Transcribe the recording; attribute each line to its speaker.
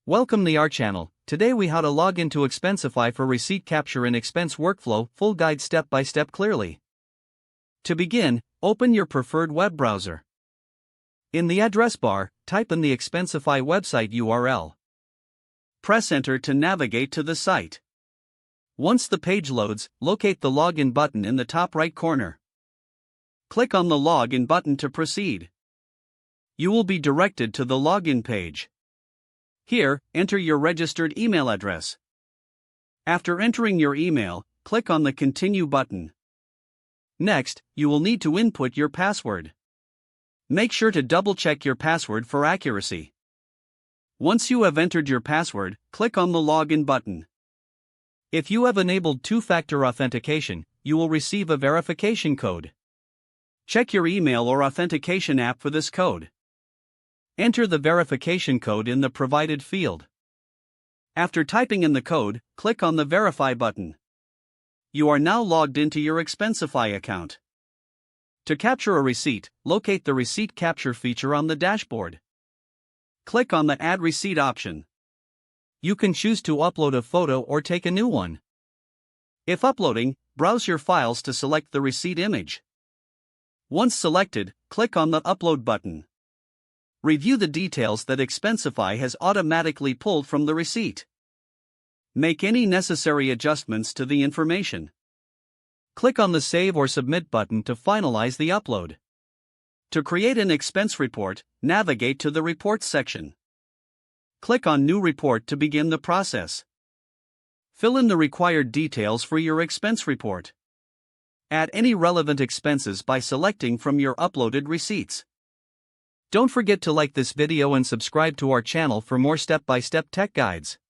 Speaker 1: Welcome to our channel. Today we how to log into Expensify for receipt capture in expense workflow, full guide step by step clearly. To begin, open your preferred web browser. In the address bar, type in the Expensify website URL. Press enter to navigate to the site. Once the page loads, locate the login button in the top right corner. Click on the login button to proceed. You will be directed to the login page. Here, enter your registered email address. After entering your email, click on the Continue button. Next, you will need to input your password. Make sure to double-check your password for accuracy. Once you have entered your password, click on the Login button. If you have enabled two-factor authentication, you will receive a verification code. Check your email or authentication app for this code. Enter the verification code in the provided field. After typing in the code, click on the Verify button. You are now logged into your Expensify account. To capture a receipt, locate the Receipt Capture feature on the dashboard. Click on the Add Receipt option. You can choose to upload a photo or take a new one. If uploading, browse your files to select the receipt image. Once selected, click on the Upload button. Review the details that Expensify has automatically pulled from the receipt. Make any necessary adjustments to the information. Click on the Save or Submit button to finalize the upload. To create an expense report, navigate to the Reports section. Click on New Report to begin the process. Fill in the required details for your expense report. Add any relevant expenses by selecting from your uploaded receipts. Don't forget to like this video and subscribe to our channel for more step-by-step tech guides.